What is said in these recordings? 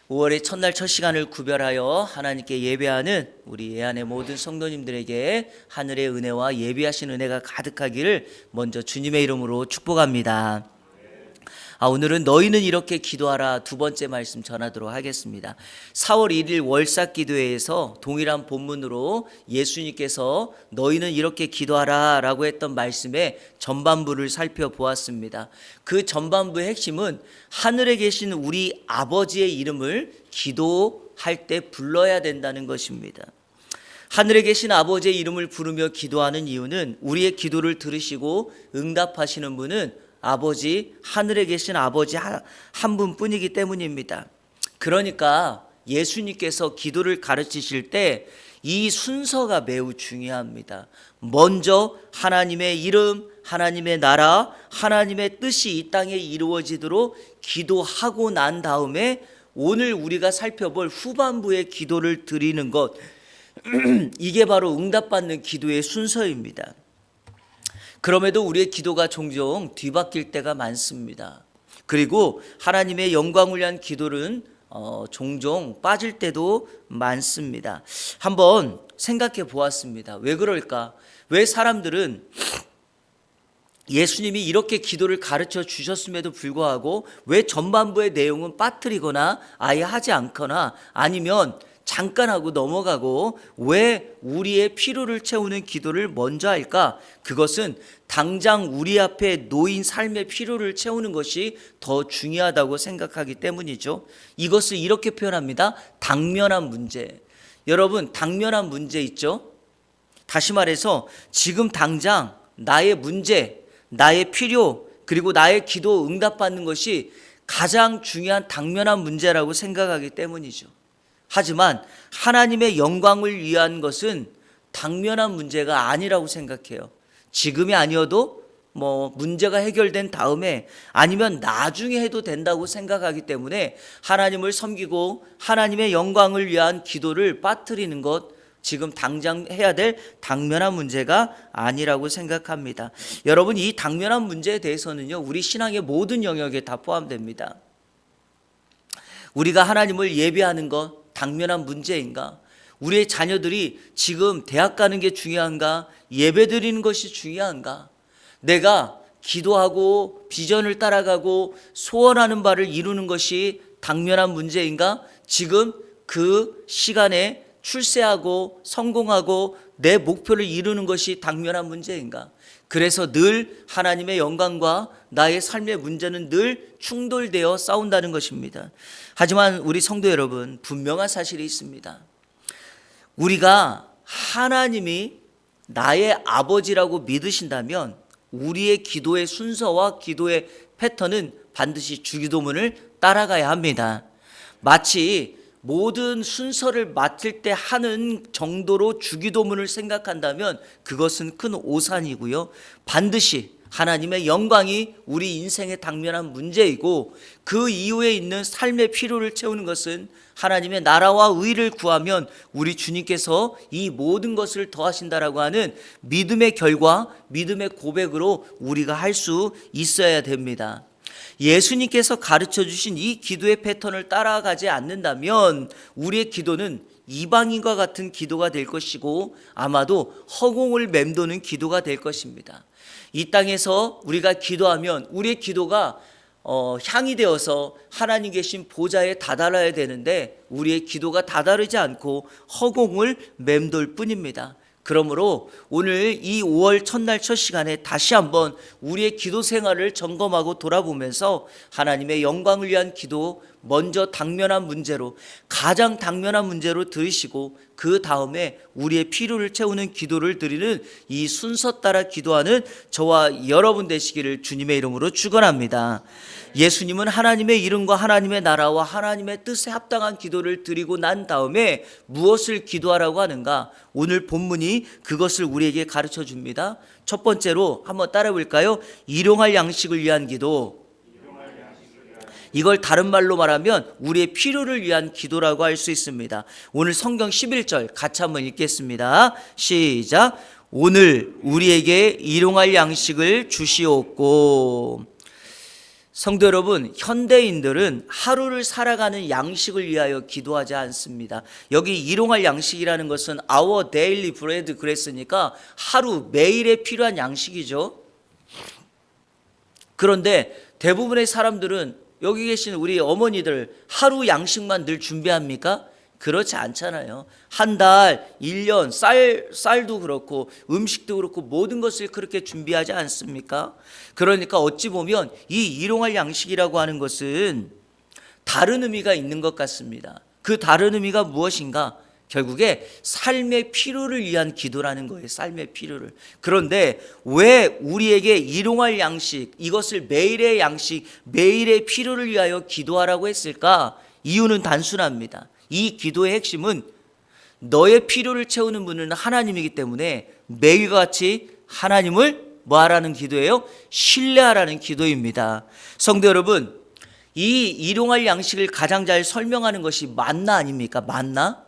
5월의 첫날 첫 시간을 구별하여 하나님께 예배하는 우리 애안의 모든 성도님들에게 하늘의 은혜와 예비하신 은혜가 가득하기를 먼저 주님의 이름으로 축복합니다. 오늘은 너희는 이렇게 기도하라 두 번째 말씀 전하도록 하겠습니다. 4월 1일 월삭기도회에서 동일한 본문으로 예수님께서 너희는 이렇게 기도하라 라고 했던 말씀의 전반부를 살펴보았습니다. 그 전반부의 핵심은 하늘에 계신 우리 아버지의 이름을 기도할 때 불러야 된다는 것입니다. 하늘에 계신 아버지의 이름을 부르며 기도하는 이유는 우리의 기도를 들으시고 응답하시는 분은 아버지, 하늘에 계신 아버지 한 분뿐이기 때문입니다. 그러니까 예수님께서 기도를 가르치실 때 이 순서가 매우 중요합니다. 먼저 하나님의 이름, 하나님의 나라, 하나님의 뜻이 이 땅에 이루어지도록 기도하고 난 다음에 오늘 우리가 살펴볼 후반부의 기도를 드리는 것, 이게 바로 응답받는 기도의 순서입니다. 그럼에도 우리의 기도가 종종 뒤바뀔 때가 많습니다. 그리고 하나님의 영광을 위한 기도는 종종 빠질 때도 많습니다. 한번 생각해 보았습니다. 왜 그럴까? 왜 사람들은 예수님이 이렇게 기도를 가르쳐 주셨음에도 불구하고 왜 전반부의 내용은 빠뜨리거나 아예 하지 않거나 아니면 잠깐 하고 넘어가고 왜 우리의 필요를 채우는 기도를 먼저 할까? 그것은 당장 우리 앞에 놓인 삶의 필요를 채우는 것이 더 중요하다고 생각하기 때문이죠. 이것을 이렇게 표현합니다. 당면한 문제. 여러분, 당면한 문제 있죠? 다시 말해서 지금 당장 나의 문제, 나의 필요, 그리고 나의 기도 응답받는 것이 가장 중요한 당면한 문제라고 생각하기 때문이죠. 하지만 하나님의 영광을 위한 것은 당면한 문제가 아니라고 생각해요. 지금이 아니어도 문제가 해결된 다음에 아니면 나중에 해도 된다고 생각하기 때문에 하나님을 섬기고 하나님의 영광을 위한 기도를 빠뜨리는 것, 지금 당장 해야 될 당면한 문제가 아니라고 생각합니다. 여러분, 이 당면한 문제에 대해서는요, 우리 신앙의 모든 영역에 다 포함됩니다. 우리가 하나님을 예배하는 것 당면한 문제인가? 우리의 자녀들이 지금 대학 가는 게 중요한가? 예배 드리는 것이 중요한가? 내가 기도하고 비전을 따라가고 소원하는 바를 이루는 것이 당면한 문제인가? 지금 그 시간에 출세하고 성공하고 내 목표를 이루는 것이 당면한 문제인가? 그래서 늘 하나님의 영광과 나의 삶의 문제는 늘 충돌되어 싸운다는 것입니다. 하지만 우리 성도 여러분, 분명한 사실이 있습니다. 우리가 하나님이 나의 아버지라고 믿으신다면 우리의 기도의 순서와 기도의 패턴은 반드시 주기도문을 따라가야 합니다. 마치 모든 순서를 맡을 때 하는 정도로 주기도문을 생각한다면 그것은 큰 오산이고요. 반드시 하나님의 영광이 우리 인생의 당면한 문제이고 그 이후에 있는 삶의 필요를 채우는 것은 하나님의 나라와 의를 구하면 우리 주님께서 이 모든 것을 더하신다라고 하는 믿음의 결과, 믿음의 고백으로 우리가 할 수 있어야 됩니다. 예수님께서 가르쳐 주신 이 기도의 패턴을 따라가지 않는다면 우리의 기도는 이방인과 같은 기도가 될 것이고 아마도 허공을 맴도는 기도가 될 것입니다. 이 땅에서 우리가 기도하면 우리의 기도가 향이 되어서 하나님 계신 보좌에 다다라야 되는데 우리의 기도가 다다르지 않고 허공을 맴돌 뿐입니다. 그러므로 오늘 이 5월 첫날 첫 시간에 다시 한번 우리의 기도 생활을 점검하고 돌아보면서 하나님의 영광을 위한 기도, 먼저 당면한 문제로, 가장 당면한 문제로 들으시고 그 다음에 우리의 필요를 채우는 기도를 드리는 이 순서 따라 기도하는 저와 여러분 되시기를 주님의 이름으로 축원합니다. 예수님은 하나님의 이름과 하나님의 나라와 하나님의 뜻에 합당한 기도를 드리고 난 다음에 무엇을 기도하라고 하는가? 오늘 본문이 그것을 우리에게 가르쳐 줍니다. 첫 번째로 한번 따라 볼까요? 일용할 양식을 위한 기도. 이걸 다른 말로 말하면 우리의 필요를 위한 기도라고 할 수 있습니다. 오늘 성경 11절 같이 한번 읽겠습니다. 시작. 오늘 우리에게 일용할 양식을 주시옵고. 성도 여러분, 현대인들은 하루를 살아가는 양식을 위하여 기도하지 않습니다. 여기 일용할 양식이라는 것은 our daily bread 그랬으니까 하루 매일에 필요한 양식이죠. 그런데 대부분의 사람들은 여기 계신 우리 어머니들 하루 양식만 늘 준비합니까? 그렇지 않잖아요. 한 달, 1년, 쌀도 그렇고 음식도 그렇고 모든 것을 그렇게 준비하지 않습니까? 그러니까 어찌 보면 이 일용할 양식이라고 하는 것은 다른 의미가 있는 것 같습니다. 그 다른 의미가 무엇인가? 결국에 삶의 필요를 위한 기도라는 거예요. 삶의 필요를. 그런데 왜 우리에게 일용할 양식, 이것을 매일의 양식, 매일의 필요를 위하여 기도하라고 했을까? 이유는 단순합니다. 이 기도의 핵심은 너의 필요를 채우는 분은 하나님이기 때문에 매일같이 하나님을 뭐하라는 기도예요? 신뢰하라는 기도입니다. 성도 여러분, 이 일용할 양식을 가장 잘 설명하는 것이 만나 아닙니까? 만나?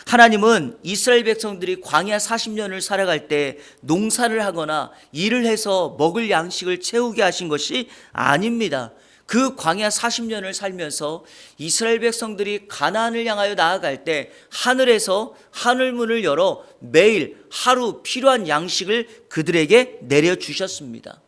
하나님은 이스라엘 백성들이 광야 40년을 살아갈 때 농사를 하거나 일을 해서 먹을 양식을 채우게 하신 것이 아닙니다. 그 광야 40년을 살면서 이스라엘 백성들이 가나안을 향하여 나아갈 때 하늘에서 하늘문을 열어 매일 하루 필요한 양식을 그들에게 내려주셨습니다.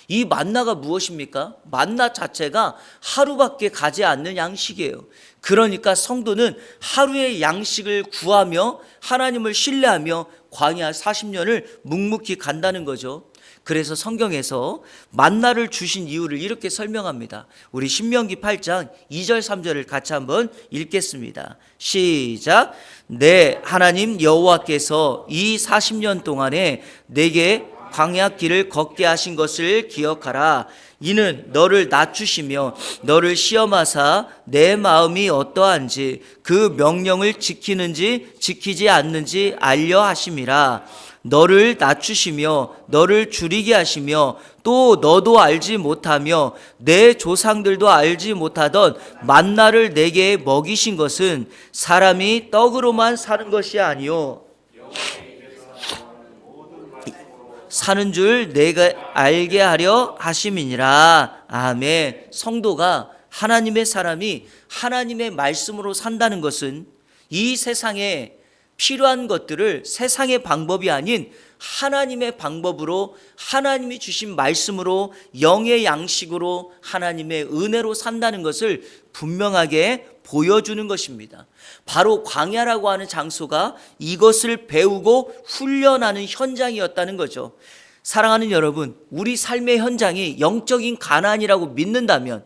이 만나가 무엇입니까? 만나 자체가 하루밖에 가지 않는 양식이에요. 그러니까 성도는 하루의 양식을 구하며 하나님을 신뢰하며 광야 40년을 묵묵히 간다는 거죠. 그래서 성경에서 만나를 주신 이유를 이렇게 설명합니다. 우리 신명기 8장 2절 3절을 같이 한번 읽겠습니다. 시작. 내 하나님 여호와께서 이 40년 동안에 내게 광야 길을 걷게 하신 것을 기억하라. 이는 너를 낮추시며 너를 시험하사 내 마음이 어떠한지 그 명령을 지키는지 지키지 않는지 알려 하심이라. 너를 낮추시며 너를 줄이게 하시며 또 너도 알지 못하며 내 조상들도 알지 못하던 만나를 내게 먹이신 것은 사람이 떡으로만 사는 것이 아니요 사는 줄 내가 알게 하려 하심이니라. 아멘. 성도가 하나님의 사람이 하나님의 말씀으로 산다는 것은 이 세상에 필요한 것들을 세상의 방법이 아닌 하나님의 방법으로 하나님이 주신 말씀으로 영의 양식으로 하나님의 은혜로 산다는 것을 분명하게 보여주는 것입니다. 바로 광야라고 하는 장소가 이것을 배우고 훈련하는 현장이었다는 거죠. 사랑하는 여러분, 우리 삶의 현장이 영적인 가나안이라고 믿는다면,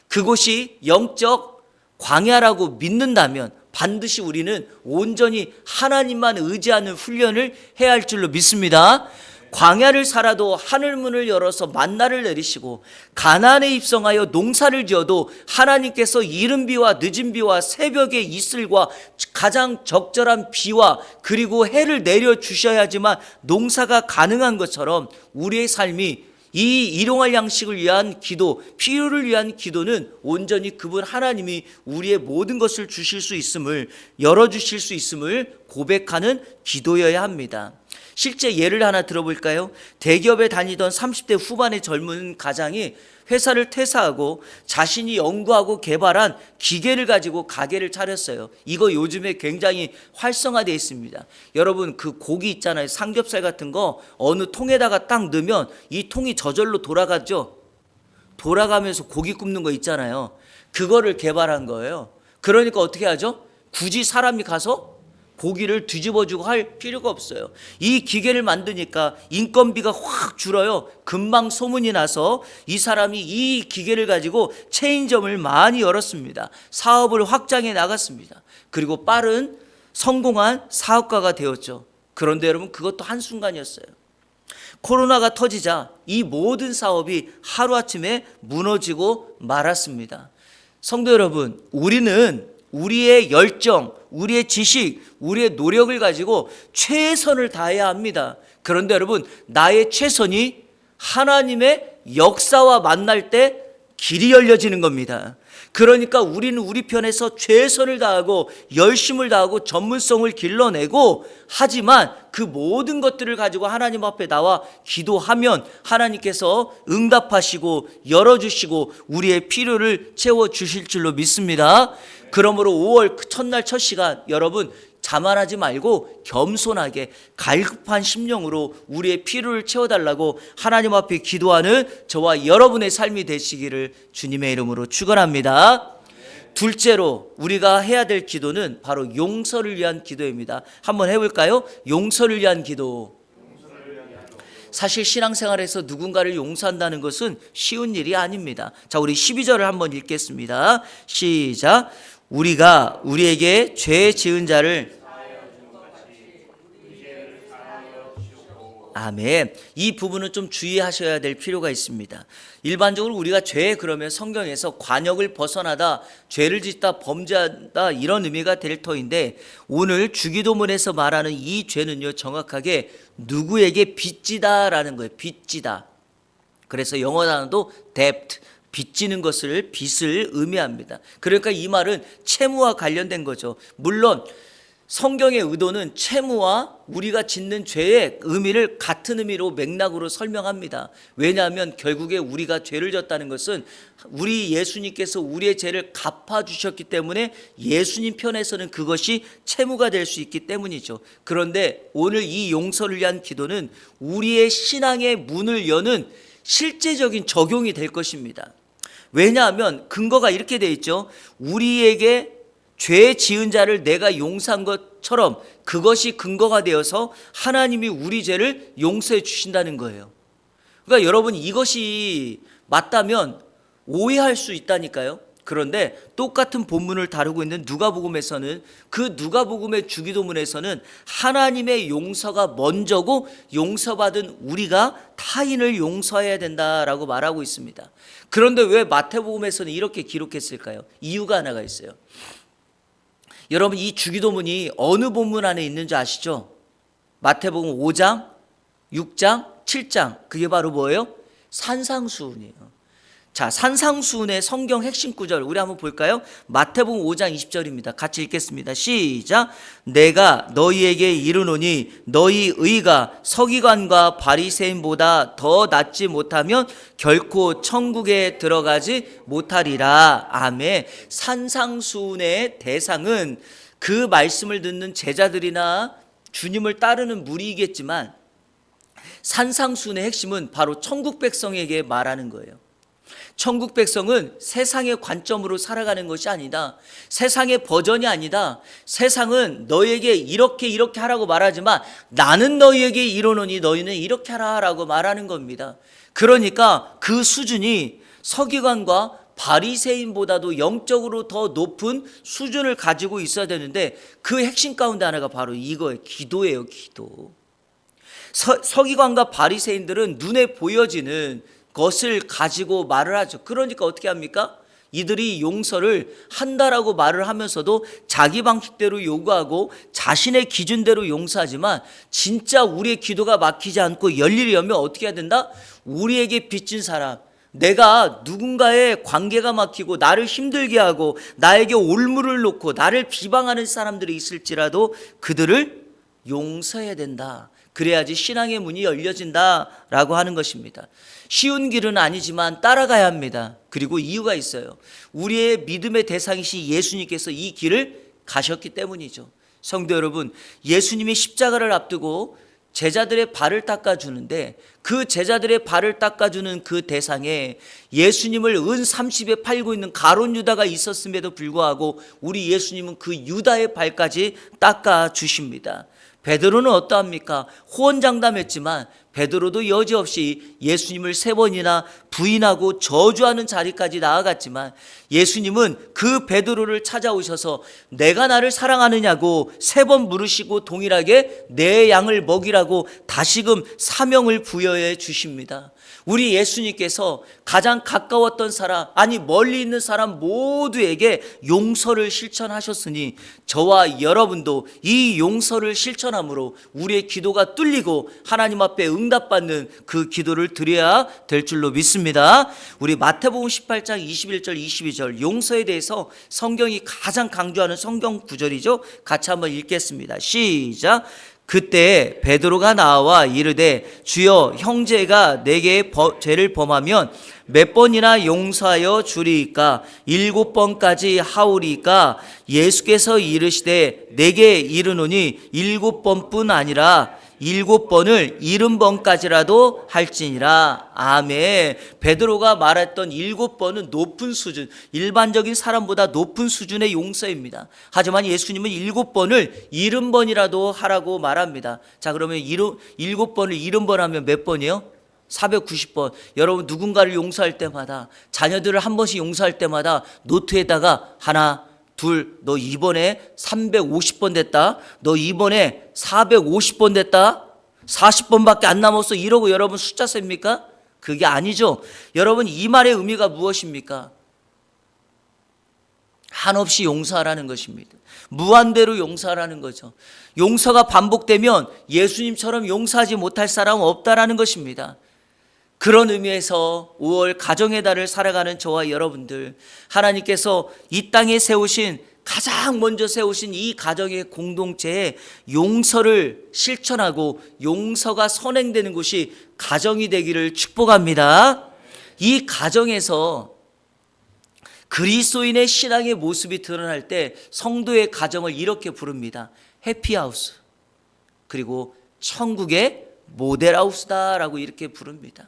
그곳이 영적 광야라고 믿는다면 반드시 우리는 온전히 하나님만 의지하는 훈련을 해야 할 줄로 믿습니다. 광야를 살아도 하늘문을 열어서 만나를 내리시고 가나안에 입성하여 농사를 지어도 하나님께서 이른 비와 늦은 비와 새벽의 이슬과 가장 적절한 비와 그리고 해를 내려주셔야지만 농사가 가능한 것처럼 우리의 삶이 이 일용할 양식을 위한 기도, 필요를 위한 기도는 온전히 그분 하나님이 우리의 모든 것을 주실 수 있음을, 열어주실 수 있음을 고백하는 기도여야 합니다. 실제 예를 하나 들어볼까요? 대기업에 다니던 30대 후반의 젊은 가장이 회사를 퇴사하고 자신이 연구하고 개발한 기계를 가지고 가게를 차렸어요. 이거 요즘에 굉장히 활성화되어 있습니다. 여러분, 그 고기 있잖아요. 삼겹살 같은 거 어느 통에다가 딱 넣으면 이 통이 저절로 돌아가죠. 돌아가면서 고기 굽는 거 있잖아요. 그거를 개발한 거예요. 그러니까 어떻게 하죠? 굳이 사람이 가서 고기를 뒤집어주고 할 필요가 없어요. 이 기계를 만드니까 인건비가 확 줄어요. 금방 소문이 나서 이 사람이 이 기계를 가지고 체인점을 많이 열었습니다. 사업을 확장해 나갔습니다. 그리고 빠른 성공한 사업가가 되었죠. 그런데 여러분, 그것도 한순간이었어요. 코로나가 터지자 이 모든 사업이 하루아침에 무너지고 말았습니다. 성도 여러분, 우리는 우리의 열정, 우리의 지식, 우리의 노력을 가지고 최선을 다해야 합니다. 그런데 여러분, 나의 최선이 하나님의 역사와 만날 때 길이 열려지는 겁니다. 그러니까 우리는 우리 편에서 최선을 다하고 열심을 다하고 전문성을 길러내고, 하지만 그 모든 것들을 가지고 하나님 앞에 나와 기도하면 하나님께서 응답하시고 열어주시고 우리의 필요를 채워주실 줄로 믿습니다. 그러므로 5월 첫날 첫 시간, 여러분 자만하지 말고 겸손하게 갈급한 심령으로 우리의 필요를 채워달라고 하나님 앞에 기도하는 저와 여러분의 삶이 되시기를 주님의 이름으로 축원합니다. 둘째로 우리가 해야 될 기도는 바로 용서를 위한 기도입니다. 한번 해볼까요? 용서를 위한 기도. 사실 신앙생활에서 누군가를 용서한다는 것은 쉬운 일이 아닙니다. 자, 우리 12절을 한번 읽겠습니다. 시작. 우리가 우리에게 죄 지은 자를, 아멘. 이 부분은 좀 주의하셔야 될 필요가 있습니다. 일반적으로 우리가 죄 그러면 성경에서 관역을 벗어나다, 죄를 짓다, 범죄하다 이런 의미가 될 터인데, 오늘 주기도문에서 말하는 이 죄는요, 정확하게 누구에게 빚지다라는 거예요. 빚지다. 그래서 영어 단어도 debt, 빚지는 것을, 빚을 의미합니다. 그러니까 이 말은 채무와 관련된 거죠. 물론 성경의 의도는 채무와 우리가 짓는 죄의 의미를 같은 의미로 맥락으로 설명합니다. 왜냐하면 결국에 우리가 죄를 졌다는 것은 우리 예수님께서 우리의 죄를 갚아주셨기 때문에 예수님 편에서는 그것이 채무가 될 수 있기 때문이죠. 그런데 오늘 이 용서를 위한 기도는 우리의 신앙의 문을 여는 실제적인 적용이 될 것입니다. 왜냐하면 근거가 이렇게 돼 있죠. 우리에게 죄 지은 자를 내가 용서한 것처럼 그것이 근거가 되어서 하나님이 우리 죄를 용서해 주신다는 거예요. 그러니까 여러분, 이것이 맞다면 오해할 수 있다니까요. 그런데 똑같은 본문을 다루고 있는 누가복음에서는, 그 누가복음의 주기도문에서는 하나님의 용서가 먼저고 용서받은 우리가 타인을 용서해야 된다라고 말하고 있습니다. 그런데 왜 마태복음에서는 이렇게 기록했을까요? 이유가 하나가 있어요. 여러분, 이 주기도문이 어느 본문 안에 있는지 아시죠? 마태복음 5장, 6장, 7장. 그게 바로 뭐예요? 산상수훈이에요. 자, 산상수훈의 성경 핵심 구절 우리 한번 볼까요? 마태복음 5장 20절입니다. 같이 읽겠습니다. 시작. 내가 너희에게 이르노니 너희 의가 서기관과 바리새인보다 더 낫지 못하면 결코 천국에 들어가지 못하리라. 아멘. 산상수훈의 대상은 그 말씀을 듣는 제자들이나 주님을 따르는 무리이겠지만, 산상수훈의 핵심은 바로 천국 백성에게 말하는 거예요. 천국 백성은 세상의 관점으로 살아가는 것이 아니다. 세상의 버전이 아니다. 세상은 너에게 이렇게 하라고 말하지만 나는 너희에게 이르노니 너희는 이렇게 하라라고 말하는 겁니다. 그러니까 그 수준이 서기관과 바리새인보다도 영적으로 더 높은 수준을 가지고 있어야 되는데, 그 핵심 가운데 하나가 바로 이거예요. 기도예요. 기도. 서기관과 바리새인들은 눈에 보여지는 것을 가지고 말을 하죠. 그러니까 어떻게 합니까? 이들이 용서를 한다라고 말을 하면서도 자기 방식대로 요구하고 자신의 기준대로 용서하지만, 진짜 우리의 기도가 막히지 않고 열일이 열면 어떻게 해야 된다? 우리에게 빚진 사람, 내가 누군가의 관계가 막히고 나를 힘들게 하고 나에게 올무를 놓고 나를 비방하는 사람들이 있을지라도 그들을 용서해야 된다. 그래야지 신앙의 문이 열려진다라고 하는 것입니다. 쉬운 길은 아니지만 따라가야 합니다. 그리고 이유가 있어요. 우리의 믿음의 대상이신 예수님께서 이 길을 가셨기 때문이죠. 성도 여러분, 예수님이 십자가를 앞두고 제자들의 발을 닦아주는데, 그 제자들의 발을 닦아주는 그 대상에 예수님을 은 30에 팔고 있는 가룟 유다가 있었음에도 불구하고 우리 예수님은 그 유다의 발까지 닦아주십니다. 베드로는 어떠합니까? 호언장담했지만 베드로도 여지없이 예수님을 3번이나 부인하고 저주하는 자리까지 나아갔지만, 예수님은 그 베드로를 찾아오셔서 내가 나를 사랑하느냐고 3번 물으시고 동일하게 내 양을 먹이라고 다시금 사명을 부여해 주십니다. 우리 예수님께서 가장 가까웠던 사람, 아니 멀리 있는 사람 모두에게 용서를 실천하셨으니 저와 여러분도 이 용서를 실천함으로 우리의 기도가 뚫리고 하나님 앞에 응답받는 그 기도를 드려야 될 줄로 믿습니다. 우리 마태복음 18장 21절 22절 용서에 대해서 성경이 가장 강조하는 성경 구절이죠. 같이 한번 읽겠습니다. 시작. 그때 베드로가 나와 이르되 주여 형제가 내게 죄를 범하면 몇 번이나 용서하여 주리이까 7번까지 하오리이까 예수께서 이르시되 내게 이르노니 7번뿐 아니라 7번을 70번까지라도 할지니라. 아멘. 베드로가 말했던 7번은 높은 수준, 일반적인 사람보다 높은 수준의 용서입니다. 하지만 예수님은 7번을 70번이라도 하라고 말합니다. 자, 그러면 7번을 70번 하면 몇 번이요? 490번. 여러분 누군가를 용서할 때마다, 자녀들을 한 번씩 용서할 때마다 노트에다가 하나, 둘, 너 이번에 350번 됐다. 너 이번에 450번 됐다. 40번밖에 안 남았어. 이러고 여러분 숫자 셉니까? 그게 아니죠. 여러분 이 말의 의미가 무엇입니까? 한없이 용서하라는 것입니다. 무한대로 용서하라는 거죠. 용서가 반복되면 예수님처럼 용서하지 못할 사람은 없다라는 것입니다. 그런 의미에서 5월 가정의 달을 살아가는 저와 여러분들, 하나님께서 이 땅에 세우신, 가장 먼저 세우신 이 가정의 공동체에 용서를 실천하고 용서가 선행되는 곳이 가정이 되기를 축복합니다. 이 가정에서 그리스도인의 신앙의 모습이 드러날 때 성도의 가정을 이렇게 부릅니다. 해피하우스, 그리고 천국의 모델하우스다라고 이렇게 부릅니다.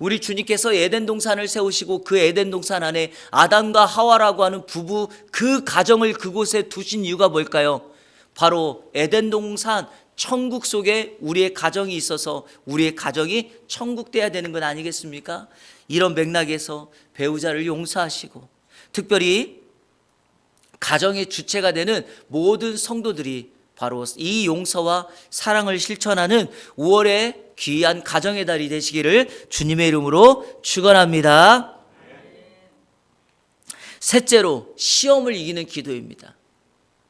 우리 주님께서 에덴 동산을 세우시고 그 에덴 동산 안에 아담과 하와라고 하는 부부, 그 가정을 그곳에 두신 이유가 뭘까요? 바로 에덴 동산, 천국 속에 우리의 가정이 있어서 우리의 가정이 천국 돼야 되는 건 아니겠습니까? 이런 맥락에서 배우자를 용서하시고, 특별히 가정의 주체가 되는 모든 성도들이 바로 이 용서와 사랑을 실천하는 5월의 귀한 가정의 달이 되시기를 주님의 이름으로 축원합니다. 셋째로 시험을 이기는 기도입니다.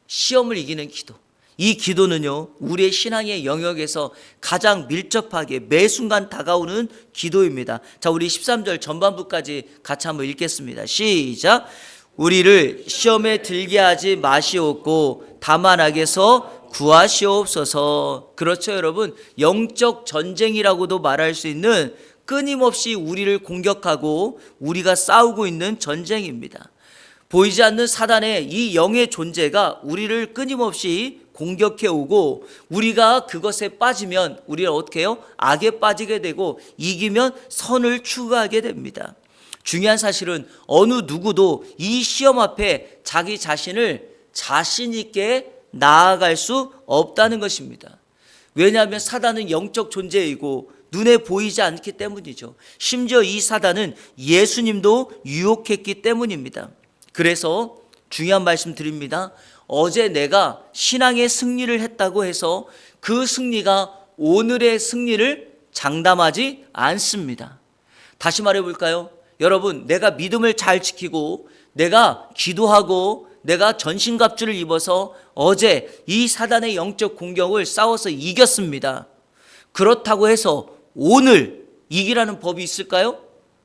시험을 이기는 기도. 이 기도는요, 우리의 신앙의 영역에서 가장 밀접하게 매 순간 다가오는 기도입니다. 자, 우리 13절 전반부까지 같이 한번 읽겠습니다. 시작. 우리를 시험에 들게 하지 마시옵고 다만 악에서 구하시옵소서. 그렇죠, 여러분. 영적 전쟁이라고도 말할 수 있는, 끊임없이 우리를 공격하고 우리가 싸우고 있는 전쟁입니다. 보이지 않는 사단의 이 영의 존재가 우리를 끊임없이 공격해 오고, 우리가 그것에 빠지면 우리는 어떻게 해요? 악에 빠지게 되고, 이기면 선을 추구하게 됩니다. 중요한 사실은 어느 누구도 이 시험 앞에 자기 자신을 자신 있게 나아갈 수 없다는 것입니다. 왜냐하면 사단은 영적 존재이고 눈에 보이지 않기 때문이죠. 심지어 이 사단은 예수님도 유혹했기 때문입니다. 그래서 중요한 말씀 드립니다. 어제 내가 신앙의 승리를 했다고 해서 그 승리가 오늘의 승리를 장담하지 않습니다. 다시 말해 볼까요? 여러분, 내가 믿음을 잘 지키고 내가 기도하고 내가 전신갑주를 입어서 어제 이 사단의 영적 공격을 싸워서 이겼습니다. 그렇다고 해서 오늘 이기라는 법이 있을까요?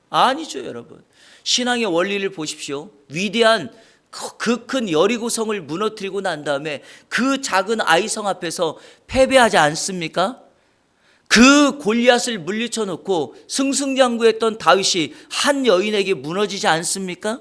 아니죠, 여러분. 신앙의 원리를 보십시오. 위대한 그 큰 여리고성을 무너뜨리고 난 다음에 그 작은 아이성 앞에서 패배하지 않습니까? 그 골리앗을 물리쳐 놓고 승승장구했던 다윗이 한 여인에게 무너지지 않습니까?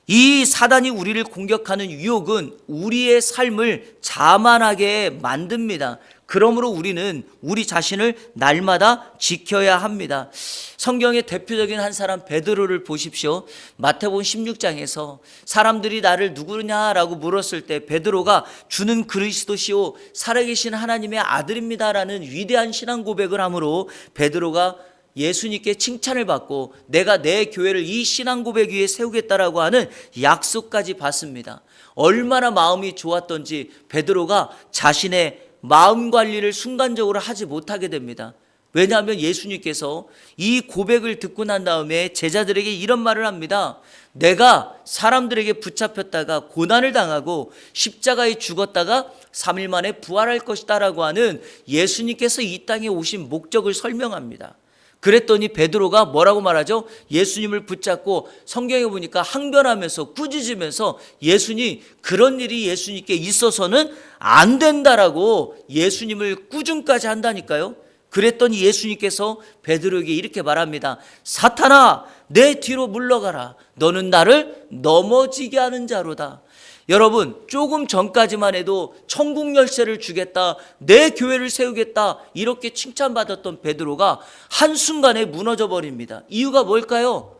이 사단이 우리를 공격하는 유혹은 우리의 삶을 자만하게 만듭니다. 그러므로 우리는 우리 자신을 날마다 지켜야 합니다. 성경의 대표적인 한 사람 베드로를 보십시오. 마태복음 16장에서 사람들이 나를 누구냐라고 물었을 때 베드로가 주는 그리스도시요 살아계신 하나님의 아들입니다라는 위대한 신앙 고백을 함으로 베드로가 예수님께 칭찬을 받고 내가 내 교회를 이 신앙 고백 위에 세우겠다라고 하는 약속까지 받습니다. 얼마나 마음이 좋았던지 베드로가 자신의 마음 관리를 순간적으로 하지 못하게 됩니다. 왜냐하면 예수님께서 이 고백을 듣고 난 다음에 제자들에게 이런 말을 합니다. 내가 사람들에게 붙잡혔다가 고난을 당하고 십자가에 죽었다가 3일 만에 부활할 것이다 라고 하는 예수님께서 이 땅에 오신 목적을 설명합니다. 그랬더니 베드로가 뭐라고 말하죠? 예수님을 붙잡고 성경에 보니까 항변하면서 꾸짖으면서 예수님, 그런 일이 예수님께 있어서는 안 된다라고 예수님을 꾸중까지 한다니까요. 그랬더니 예수님께서 베드로에게 이렇게 말합니다. 사탄아, 내 뒤로 물러가라. 너는 나를 넘어지게 하는 자로다. 여러분, 조금 전까지만 해도 천국 열쇠를 주겠다, 내 교회를 세우겠다, 이렇게 칭찬받았던 베드로가 한순간에 무너져 버립니다. 이유가 뭘까요?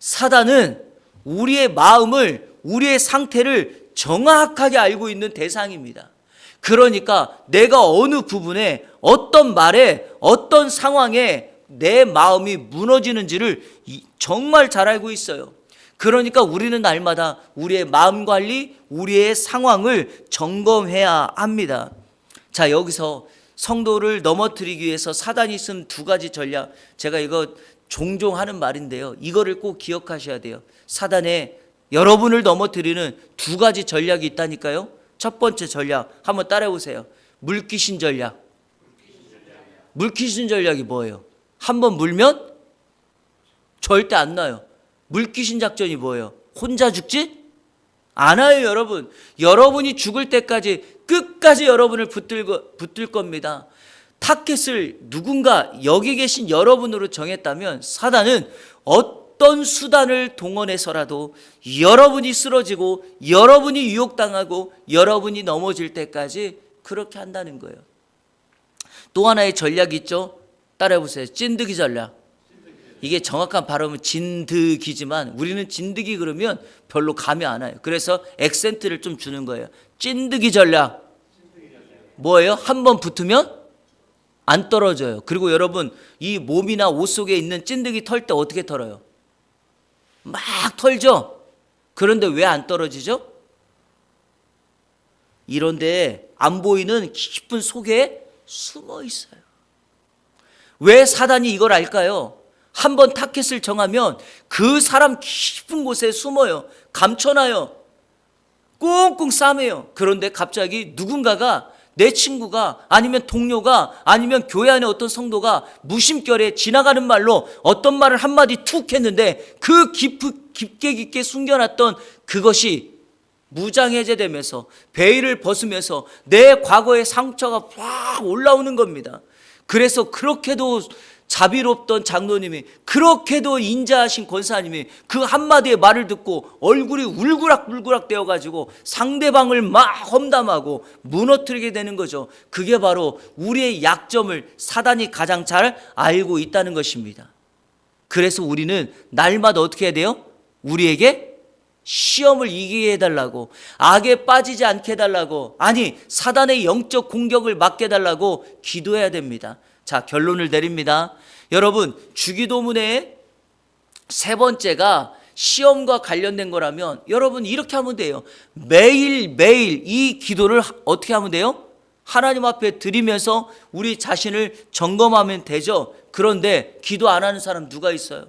사단은 우리의 마음을, 우리의 상태를 정확하게 알고 있는 대상입니다. 그러니까 내가 어느 부분에, 어떤 말에, 어떤 상황에 내 마음이 무너지는지를 정말 잘 알고 있어요. 그러니까 우리는 날마다 우리의 마음 관리, 우리의 상황을 점검해야 합니다. 자, 여기서 성도를 넘어뜨리기 위해서 사단이 쓴 두 가지 전략, 제가 이거 종종 하는 말인데요, 이거를 꼭 기억하셔야 돼요. 사단의 여러분을 넘어뜨리는 두 가지 전략이 있다니까요. 첫 번째 전략 한번 따라해 보세요. 물귀신 전략. 물귀신 전략이 뭐예요? 한번 물면 절대 안 나요. 물귀신 작전이 뭐예요? 혼자 죽지 않아요. 여러분, 여러분이 죽을 때까지 끝까지 여러분을 붙들 겁니다. 타켓을 누군가 여기 계신 여러분으로 정했다면 사단은 어떤 수단을 동원해서라도 여러분이 쓰러지고 여러분이 유혹당하고 여러분이 넘어질 때까지 그렇게 한다는 거예요. 또 하나의 전략이 있죠. 따라해보세요. 찐득이 전략. 이게 정확한 발음은 진드기지만 우리는 진드기 그러면 별로 감이 안 와요. 그래서 액센트를 좀 주는 거예요. 찐드기 전략. 뭐예요? 한번 붙으면 안 떨어져요. 그리고 여러분, 이 몸이나 옷 속에 있는 찐득이 털 때 어떻게 털어요? 막 털죠? 그런데 왜 안 떨어지죠? 이런데 안 보이는 깊은 속에 숨어 있어요. 왜 사단이 이걸 알까요? 한번 타켓을 정하면 그 사람 깊은 곳에 숨어요. 감춰놔요. 꽁꽁 싸매요. 그런데 갑자기 누군가가, 내 친구가, 아니면 동료가, 아니면 교회 안에 어떤 성도가 무심결에 지나가는 말로 어떤 말을 한마디 툭 했는데 그 깊게 숨겨놨던 그것이 무장해제되면서 베일을 벗으면서 내 과거의 상처가 팍 올라오는 겁니다. 그래서 그렇게도 자비롭던 장로님이, 그렇게도 인자하신 권사님이 그 한마디의 말을 듣고 얼굴이 울그락불그락 되어가지고 상대방을 막 험담하고 무너뜨리게 되는 거죠. 그게 바로 우리의 약점을 사단이 가장 잘 알고 있다는 것입니다. 그래서 우리는 날마다 어떻게 해야 돼요? 우리에게 시험을 이기게 해달라고, 악에 빠지지 않게 해달라고, 아니 사단의 영적 공격을 막게 해달라고 기도해야 됩니다. 자, 결론을 내립니다. 여러분, 주기도문의 세 번째가 시험과 관련된 거라면 여러분 이렇게 하면 돼요. 매일매일 이 기도를 어떻게 하면 돼요? 하나님 앞에 드리면서 우리 자신을 점검하면 되죠. 그런데 기도 안 하는 사람 누가 있어요?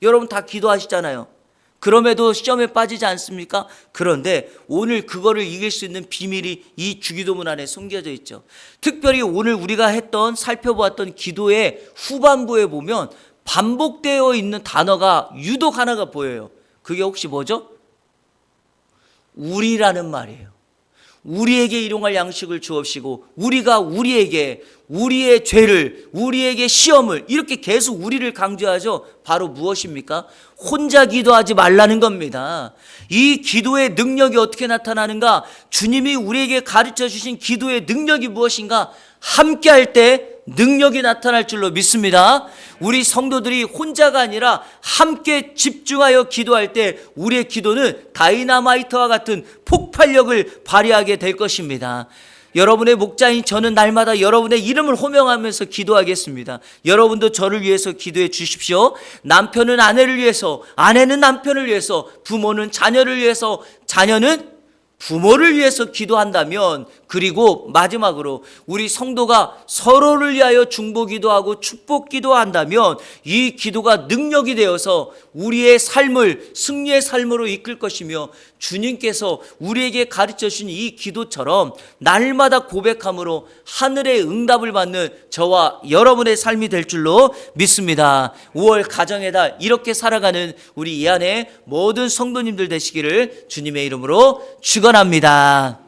여러분 다 기도하시잖아요. 그럼에도 시험에 빠지지 않습니까? 그런데 오늘 그거를 이길 수 있는 비밀이 이 주기도문 안에 숨겨져 있죠. 특별히 오늘 우리가 살펴보았던 기도의 후반부에 보면 반복되어 있는 단어가 유독 하나가 보여요. 그게 혹시 뭐죠? 우리라는 말이에요. 우리에게 일용할 양식을 주옵시고, 우리가 우리에게 우리의 죄를, 우리에게 시험을, 이렇게 계속 우리를 강조하죠. 바로 무엇입니까? 혼자 기도하지 말라는 겁니다. 이 기도의 능력이 어떻게 나타나는가? 주님이 우리에게 가르쳐 주신 기도의 능력이 무엇인가? 함께 할 때 능력이 나타날 줄로 믿습니다. 우리 성도들이 혼자가 아니라 함께 집중하여 기도할 때 우리의 기도는 다이나마이트와 같은 폭발력을 발휘하게 될 것입니다. 여러분의 목자인 저는 날마다 여러분의 이름을 호명하면서 기도하겠습니다. 여러분도 저를 위해서 기도해 주십시오. 남편은 아내를 위해서, 아내는 남편을 위해서, 부모는 자녀를 위해서, 자녀는 부모를 위해서 기도한다면, 그리고 마지막으로 우리 성도가 서로를 위하여 중보기도하고 축복기도한다면 이 기도가 능력이 되어서 우리의 삶을 승리의 삶으로 이끌 것이며, 주님께서 우리에게 가르쳐 주신 이 기도처럼 날마다 고백함으로 하늘의 응답을 받는 저와 여러분의 삶이 될 줄로 믿습니다. 5월 가정의 달 이렇게 살아가는 우리 이 안에 모든 성도님들 되시기를 주님의 이름으로 축원합니다.